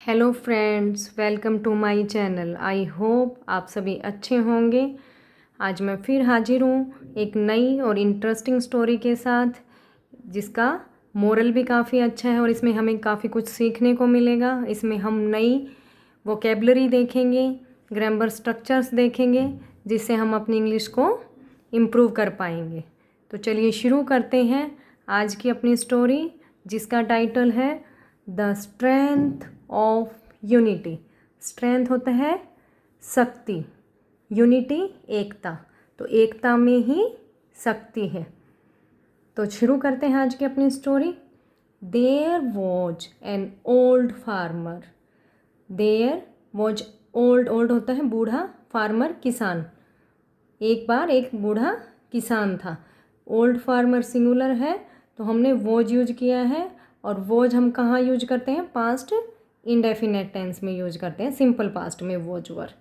Hello friends, welcome to my channel. I hope आप सभी अच्छे होंगे। आज मैं फिर हाजिर हूँ एक नई और इंटरेस्टिंग स्टोरी के साथ, जिसका मोरल भी काफ़ी अच्छा है और इसमें हमें काफ़ी कुछ सीखने को मिलेगा। इसमें हम नई वोकेबलरी देखेंगे, ग्रामर स्ट्रक्चर्स देखेंगे, जिससे हम अपनी इंग्लिश को इम्प्रूव कर पाएंगे। तो चलिए शुरू करते हैं आज की अपनी स्टोरी, जिसका टाइटल है the strength of unity. Strength होता है शक्ति, यूनिटी एकता, तो एकता में ही शक्ति है। तो शुरू करते हैं आज की अपनी story. There was an old farmer. There was, old old होता है बूढ़ा, फार्मर किसान। एक बार एक बूढ़ा किसान था। ओल्ड फार्मर सिंगुलर है तो हमने वॉज यूज किया है, और वॉज हम कहाँ यूज करते हैं? पास्ट इंडेफिनेट टेंस में यूज करते हैं, सिंपल पास्ट में वॉज वर।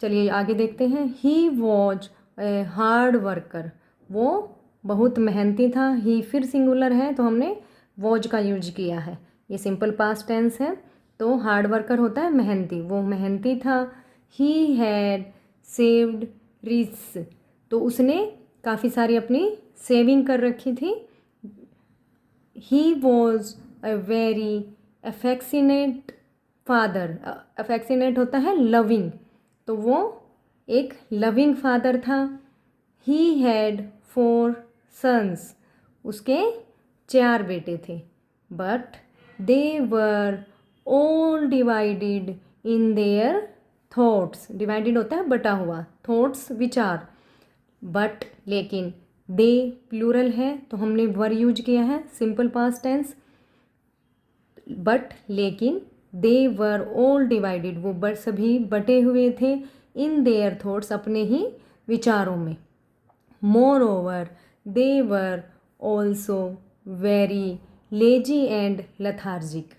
चलिए आगे देखते हैं। He was a hard worker. वो बहुत मेहनती था। ही फिर सिंगुलर है तो हमने वॉज का यूज किया है। ये सिंपल पास्ट टेंस है, तो हार्ड वर्कर होता है मेहनती। वो मेहनती था। ही हैड सेव्ड रिच, तो उसने काफ़ी सारी अपनी सेविंग कर रखी थी। He was a very affectionate father. Affectionate होता है लविंग, तो वो एक लविंग फादर था। He had 4 sons. उसके 4 बेटे थे। But they were all divided in their thoughts. Divided होता है बटा हुआ, थॉट्स विचार। बट लेकिन, दे प्लूरल है तो हमने वर यूज किया है, सिंपल पास्ट टेंस। बट लेकिन, दे वर ऑल डिवाइडेड, वो सभी बटे हुए थे, इन देयर थॉट्स, अपने ही विचारों में। Moreover, they were also very lazy and lethargic.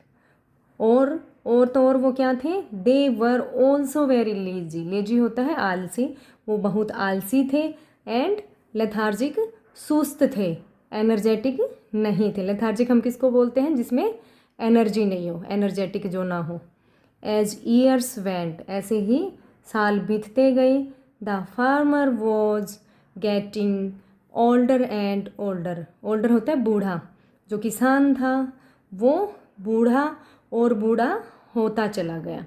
और तो और वो क्या थे? They were also very lazy. Lazy होता है आलसी, वो बहुत आलसी थे। एंड लेथार्जिक, सुस्त थे, एनर्जेटिक नहीं थे। लेथार्जिक हम किसको बोलते हैं? जिसमें एनर्जी नहीं हो, एनर्जेटिक जो ना हो। एज ईयर्स वेंट, ऐसे ही साल बीतते गए। The farmer was getting older and older. Older होता है बूढ़ा। जो किसान था वो बूढ़ा और बूढ़ा होता चला गया।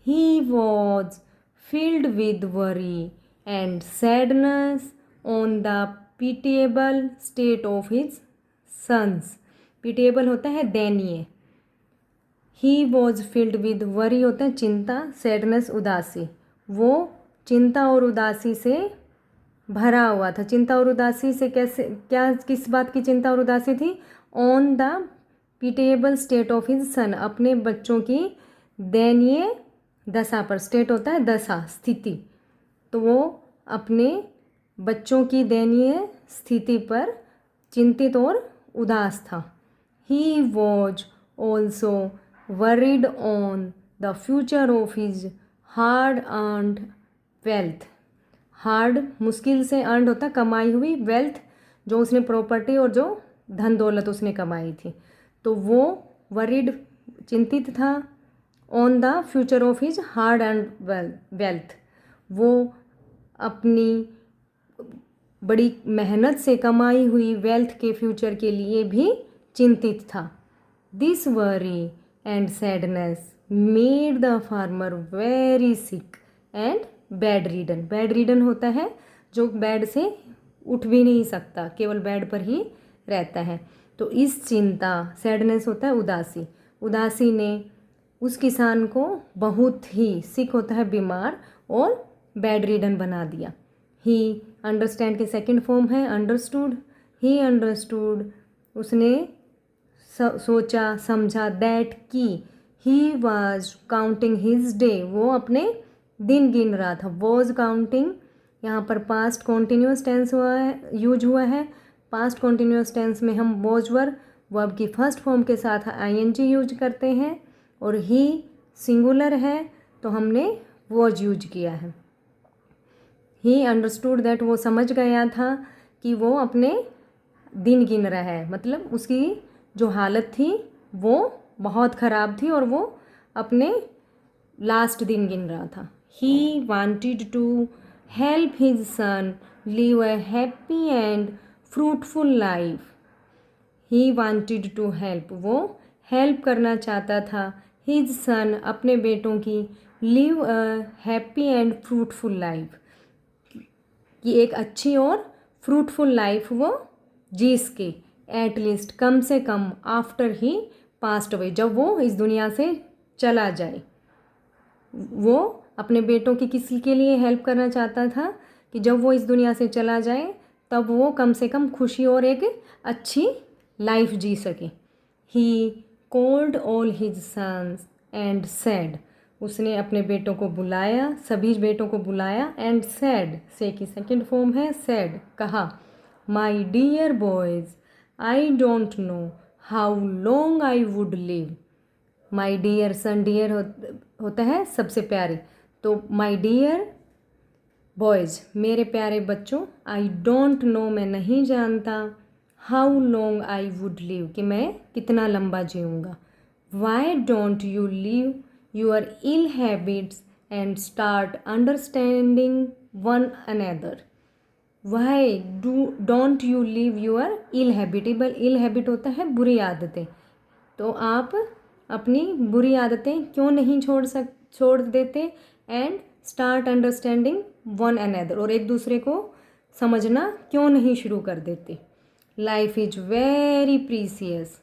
He was filled with worry and sadness on the pitiable state of his sons. pitiable होता है दयनीय। He was filled with worry होता है चिंता, सैडनेस उदासी। वो चिंता और उदासी से भरा हुआ था। चिंता और उदासी से कैसे, क्या, किस बात की चिंता और उदासी थी? On the pitiable state of his son, अपने बच्चों की दयनीय दशा पर। स्टेट होता है दशा, स्थिति। तो वो अपने बच्चों की दयनीय स्थिति पर चिंतित और उदास था। He was also worried on the future of his hard earned wealth. Hard मुश्किल से, अर्नड होता कमाई हुई, वेल्थ जो उसने प्रॉपर्टी और जो धन दौलत उसने कमाई थी। तो वो वरीड चिंतित था, on the future of his hard earned wealth. वो अपनी बड़ी मेहनत से कमाई हुई वेल्थ के फ्यूचर के लिए भी चिंतित था। This worry and sadness made the farmer very sick and bedridden. Bedridden होता है जो बेड से उठ भी नहीं सकता, केवल बेड पर ही रहता है। तो इस चिंता, सैडनेस होता है उदासी, उदासी ने उस किसान को बहुत ही, सिक होता है बीमार, और बेड रीडन बना दिया। ही अंडरस्टैंड के सेकंड फॉर्म है अंडरस्टूड। ही अंडरस्टूड, उसने सोचा समझा, दैट की he was counting his day, वो अपने दिन गिन रहा था। वॉज काउंटिंग, यहाँ पर पास्ट कॉन्टिन्यूस टेंस हुआ है, यूज हुआ है। पास्ट कॉन्टिन्यूस टेंस में हम वॉज वर वर्ब की फर्स्ट फॉर्म के साथ आईएनजी यूज करते हैं, और ही सिंगुलर है तो हमने वॉज यूज किया है। ही अंडरस्टूड दैट, वो समझ गया था कि वो अपने दिन गिन रहा है, मतलब उसकी जो हालत थी वो बहुत ख़राब थी और वो अपने लास्ट दिन गिन रहा था। He wanted to help his son live a happy and fruitful life. He wanted to help, वो हेल्प करना चाहता था हिज सन, अपने बेटों की, live a happy and fruitful life, कि एक अच्छी और फ्रूटफुल लाइफ वो जी सके, एटलीस्ट कम से कम, आफ्टर ही पास्ट अवे, जब वो इस दुनिया से चला जाए। वो अपने बेटों की किसी के लिए हेल्प करना चाहता था कि जब वो इस दुनिया से चला जाए तब वो कम से कम खुशी और एक अच्छी लाइफ जी सके। He called all his sons and said, उसने अपने बेटों को बुलाया, सभी बेटों को बुलाया, एंड सेड, से की सेकेंड फॉर्म है सेड, कहा, my dear boys I don't know how long I would live. My dear son, dear होता है सबसे प्यारे, तो माई डियर बॉयज़, मेरे प्यारे बच्चों, आई डोंट नो, मैं नहीं जानता, how long I would live, कि मैं कितना लंबा जीऊँगा। Why don't you leave your ill habits and start understanding one another. Why don't you leave your ill habitable, ill habit होता है बुरी आदतें, तो आप अपनी बुरी आदतें क्यों नहीं छोड़ देते, and start understanding one another, और एक दूसरे को समझना क्यों नहीं शुरू कर देते। लाइफ इज वेरी प्रीसियस,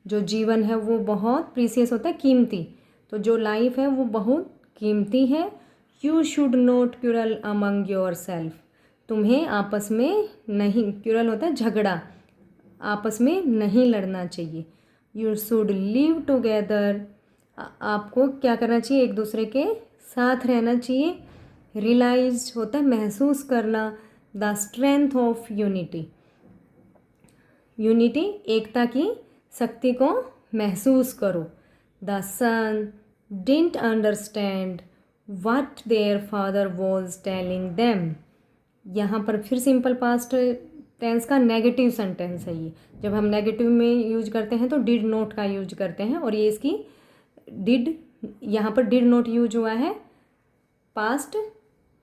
जो जीवन है वो बहुत प्रीसियस होता है, कीमती, तो जो लाइफ है वो बहुत कीमती है। You should not crucial among your self, तुम्हें आपस में नहीं, क्यूरल होता है झगड़ा, आपस में नहीं लड़ना चाहिए। यू शुड लिव टुगेदर, आपको क्या करना चाहिए, एक दूसरे के साथ रहना चाहिए। रियलाइज होता है महसूस करना, the strength of unity, unity एकता की शक्ति को महसूस करो। The son didn't understand what their father was telling them, यहाँ पर फिर सिंपल पास्ट टेंस का नेगेटिव सेंटेंस है ये, जब हम नेगेटिव में यूज करते हैं तो डिड नॉट का यूज करते हैं, और ये इसकी डिड, यहाँ पर डिड नॉट यूज हुआ है, पास्ट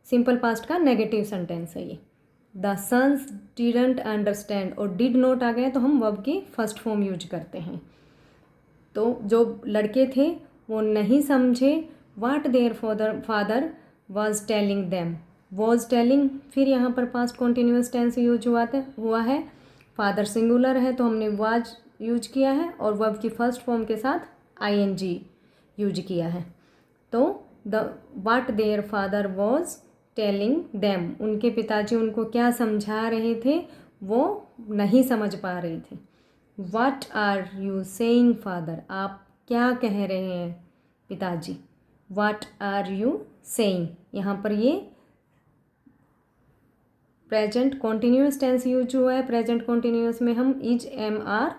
सिंपल पास्ट का नेगेटिव सेंटेंस है ये। द सन्स डिडंट अंडरस्टैंड, और डिड नॉट आ गए तो हम वर्ब की फर्स्ट फॉर्म यूज करते हैं, तो जो लड़के थे वो नहीं समझे, what their father was telling them, was telling, फिर यहाँ पर पास्ट कॉन्टीन्यूअस टेंस यूज हुआ है, फादर सिंगुलर है तो हमने वाज यूज किया है, और वर्ब की फर्स्ट फॉर्म के साथ आईएनजी यूज किया है। तो the what their father was telling them, उनके पिताजी उनको क्या समझा रहे थे वो नहीं समझ पा रहे थे। What are you saying father, आप क्या कह रहे हैं पिताजी। व्हाट आर यू सेइंग, यहाँ पर ये प्रेजेंट कॉन्टीन्यूअस टेंस यूज हुआ है। प्रेजेंट कॉन्टीन्यूअस में हम इज एम आर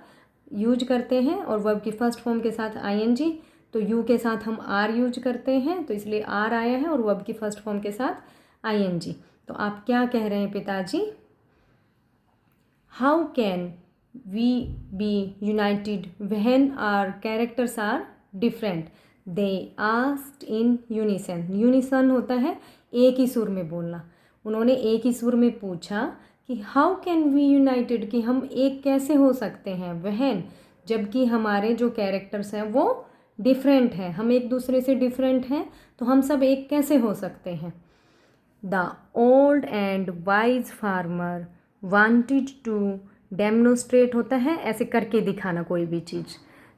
यूज करते हैं, और वर्ब की फर्स्ट फॉर्म के साथ आईएनजी, तो यू के साथ हम आर यूज करते हैं, तो इसलिए आर आया है, और वर्ब की फर्स्ट फॉर्म के साथ आईएनजी। तो आप क्या कह रहे हैं पिताजी। How can we be united when are characters are different, they asked in unison, unison होता है एक ही सुर में बोलना, उन्होंने एक ही सुर में पूछा कि हाउ कैन वी यूनाइटेड, कि हम एक कैसे हो सकते हैं, व्हेन, जबकि हमारे जो कैरेक्टर्स हैं वो डिफरेंट हैं, हम एक दूसरे से डिफरेंट हैं, तो हम सब एक कैसे हो सकते हैं। The old and wise farmer wanted to demonstrate होता है ऐसे करके दिखाना कोई भी चीज़,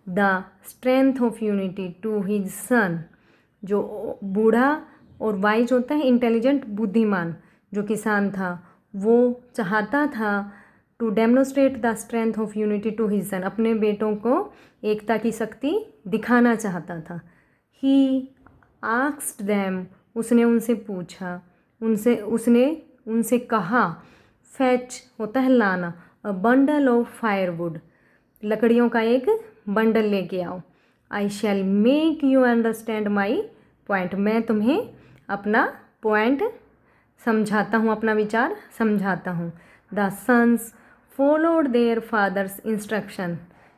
the strength of unity to his son, जो बूढ़ा और वाइज होता है इंटेलिजेंट, बुद्धिमान, जो किसान था वो चाहता था to demonstrate the strength of unity to his son, अपने बेटों को एकता की शक्ति दिखाना चाहता था। ही आस्क्ड देम, उसने उनसे पूछा, उसने उनसे कहा, फैच होता है लाना, अ बंडल ऑफ फायरवुड, लकड़ियों का एक बंडल लेके आओ। I shall make you understand my point, मैं तुम्हें अपना पॉइंट समझाता हूँ, अपना विचार समझाता हूँ। The sons followed their father's instruction,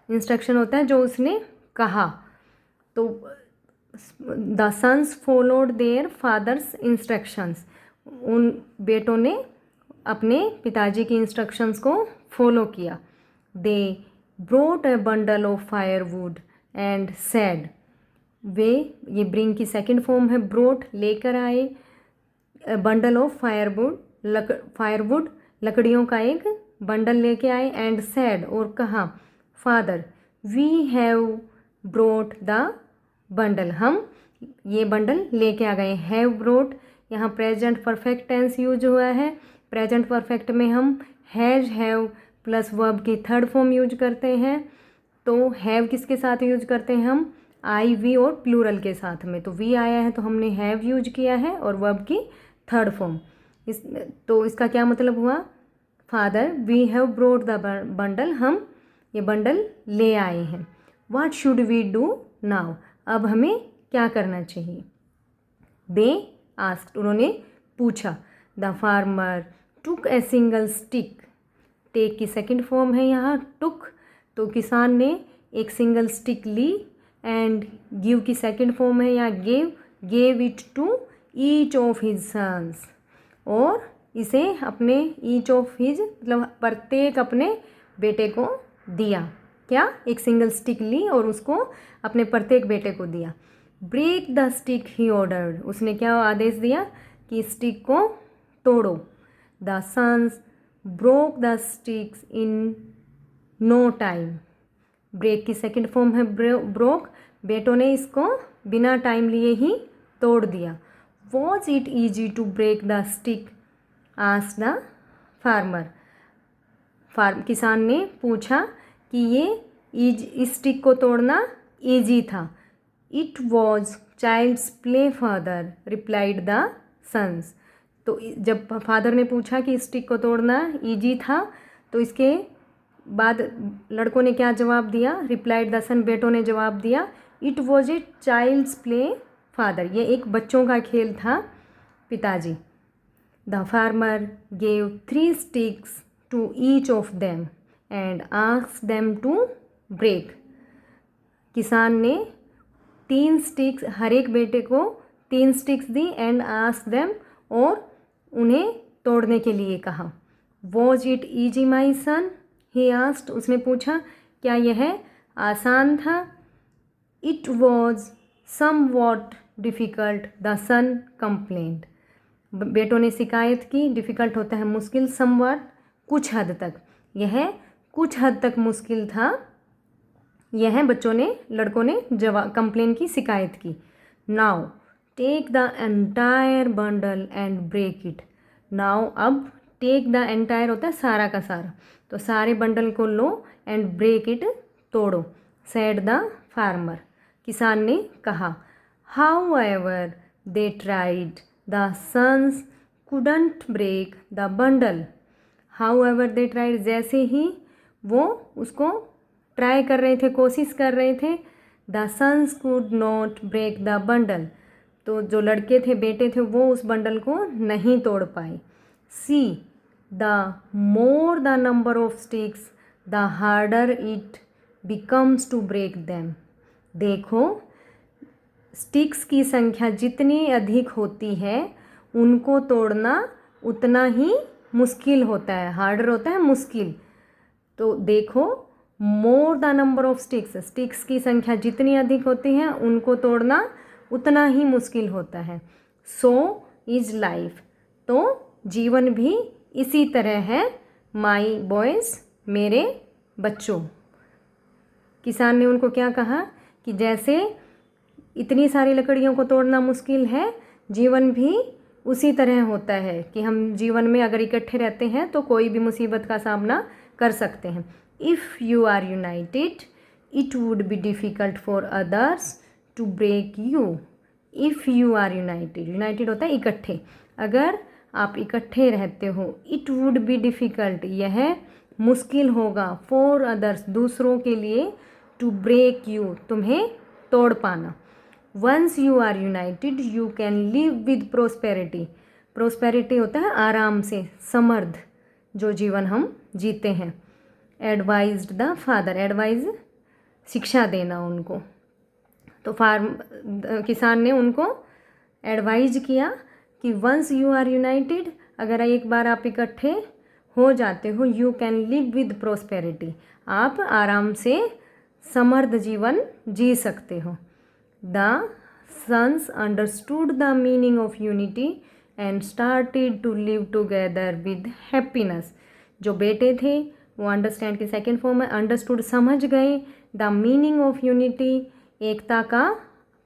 instruction होता है जो उसने कहा। तो the sons followed their father's instructions, उन बेटों ने अपने पिताजी की इंस्ट्रक्शंस को फॉलो किया। They brought a bundle of firewood and said, वे, ये ब्रिंग की सेकंड फॉर्म है, ब्रोट लेकर आए, बंडल ऑफ फायरवुड लकड़ियों का एक बंडल लेके आए, एंड सैड और कहा, father we have brought the bundle, हम ये बंडल लेके आ गए। हैव ब्रोट, यहाँ प्रेजेंट परफेक्ट टेंस यूज हुआ है। प्रेजेंट परफेक्ट में हम हैज हैव प्लस वर्ब की थर्ड फॉर्म यूज करते हैं। तो हैव किसके साथ यूज करते हैं हम, आई वी और प्लूरल के साथ में। तो वी आया है तो हमने हैव यूज किया है और वर्ब की थर्ड फॉर्म। तो इसका क्या मतलब हुआ, father we have brought the bundle, हम ये बंडल ले आए हैं। What should we do now, अब हमें क्या करना चाहिए। दे आस्क्ड, उन्होंने पूछा। The farmer took a single stick, take की सेकंड फॉर्म है यहाँ टुक, तो किसान ने एक सिंगल स्टिक ली, एंड गिव की सेकंड फॉर्म है यहाँ gave it to each of his sons, और इसे अपने ईच ऑफ हिज मतलब प्रत्येक अपने बेटे को दिया। क्या, एक सिंगल स्टिक ली और उसको अपने प्रत्येक बेटे को दिया। Break the stick he ordered, उसने क्या आदेश दिया कि स्टिक को तोड़ो। The sons broke the sticks in no time, break की सेकंड फॉर्म है ब्रोक, बेटों ने इसको बिना टाइम लिए ही तोड़ दिया। Was it easy to break the stick, asked the farmer, किसान ने पूछा कि ये इस स्टिक को तोड़ना ईजी था। It was child's play father, replied the sons, तो जब फादर ने पूछा कि स्टिक को तोड़ना ईजी था, तो इसके बाद लड़कों ने क्या जवाब दिया, रिप्लाइड द सन, बेटों ने जवाब दिया, it was a child's play father, ये एक बच्चों का खेल था पिताजी। The farmer gave 3 sticks to each of them and asked them to break, किसान ने 3 स्टिक्स, हर एक बेटे को 3 स्टिक्स दी, एंड आस्क्ड देम, और उन्हें तोड़ने के लिए कहा। Was it easy my son, he asked, उसने पूछा क्या यह आसान था। It was somewhat difficult, the sun complaint, बेटों ने शिकायत की। डिफ़िकल्ट होता है मुश्किल, समवॉट कुछ हद तक, यह कुछ हद तक मुश्किल था, यह बच्चों ने, लड़कों ने जवाब कंप्लेन की, शिकायत की। Now take the entire bundle and break it, now अब टेक द एंटायर होता है सारा का सारा, तो सारे बंडल को लो, एंड ब्रेक इट तोड़ो। सेड द फार्मर, किसान ने कहा। However they tried the sons couldn't break the bundle, however they tried, जैसे ही वो उसको ट्राई कर रहे थे, कोशिश कर रहे थे, the sons could not break the bundle, तो जो लड़के थे, बेटे थे, वो उस बंडल को नहीं तोड़ पाए। See the more the number of sticks the harder it becomes to break them, देखो स्टिक्स की संख्या जितनी अधिक होती है उनको तोड़ना उतना ही मुश्किल होता है, हार्डर होता है मुश्किल। तो देखो मोर the number of sticks, sticks की संख्या जितनी अधिक होती है उनको तोड़ना उतना ही मुश्किल होता है। सो इज लाइफ, तो जीवन भी इसी तरह है। माई बॉयज़, मेरे बच्चों, किसान ने उनको क्या कहा कि जैसे इतनी सारी लकड़ियों को तोड़ना मुश्किल है, जीवन भी उसी तरह होता है कि हम जीवन में अगर इकट्ठे रहते हैं तो कोई भी मुसीबत का सामना कर सकते हैं। If you are united it would be difficult for others to break you. If you are united, united होता है इकट्ठे, अगर आप इकट्ठे रहते हो, इट वुड बी डिफ़िकल्ट, यह मुश्किल होगा, फॉर अदर्स, दूसरों के लिए, टू ब्रेक यू, तुम्हें तोड़ पाना। Once you are united you can live with prosperity, prosperity होता है आराम से, समृद्ध जो जीवन हम जीते हैं। एडवाइज्ड द फादर, एडवाइज शिक्षा देना उनको। तो किसान ने उनको एडवाइज किया कि वंस यू आर यूनाइटेड, अगर एक बार आप इकट्ठे हो जाते हो, you can live with prosperity, आप आराम से समृद्ध जीवन जी सकते हो। The sons understood the meaning of unity and started to live together with happiness. जो बेटे थे वो अंडरस्टैंड के सेकेंड फॉर्म में अंडरस्टूड, समझ गए द मीनिंग ऑफ यूनिटी, एकता का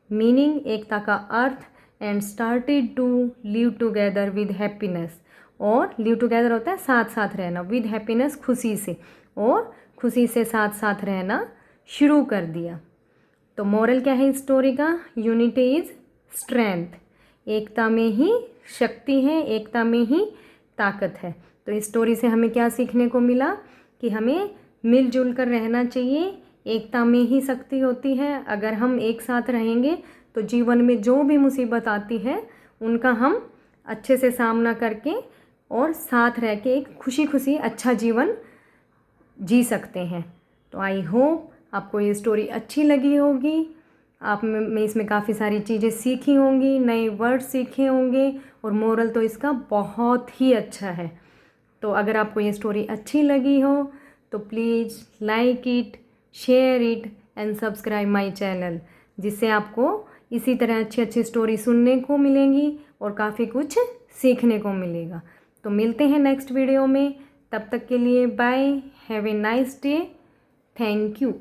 मीनिंग, एकता का अर्थ, and started to live together with happiness. और लिव टुगेदर होता है साथ साथ रहना, विद हैप्पीनेस खुशी से, और खुशी से साथ साथ रहना शुरू कर दिया। तो मोरल क्या है इस स्टोरी का? यूनिटी इज़ स्ट्रेंथ, एकता में ही शक्ति है, एकता में ही ताकत है। तो इस स्टोरी से हमें क्या सीखने को मिला कि हमें मिलजुल कर रहना चाहिए, एकता में ही शक्ति होती है। अगर हम एक साथ रहेंगे तो जीवन में जो भी मुसीबत आती है उनका हम अच्छे से सामना करके और साथ रह के एक खुशी खुशी अच्छा जीवन जी सकते हैं। तो आई होप आपको ये स्टोरी अच्छी लगी होगी, आप में इसमें काफ़ी सारी चीज़ें सीखी होंगी, नए वर्ड सीखे होंगे, और मोरल तो इसका बहुत ही अच्छा है। तो अगर आपको ये स्टोरी अच्छी लगी हो तो please like it, share it and subscribe my channel, जिससे आपको इसी तरह अच्छी अच्छी स्टोरी सुनने को मिलेंगी और काफ़ी कुछ सीखने को मिलेगा। तो मिलते हैं नेक्स्ट वीडियो में, तब तक के लिए bye, have a nice day, thank you.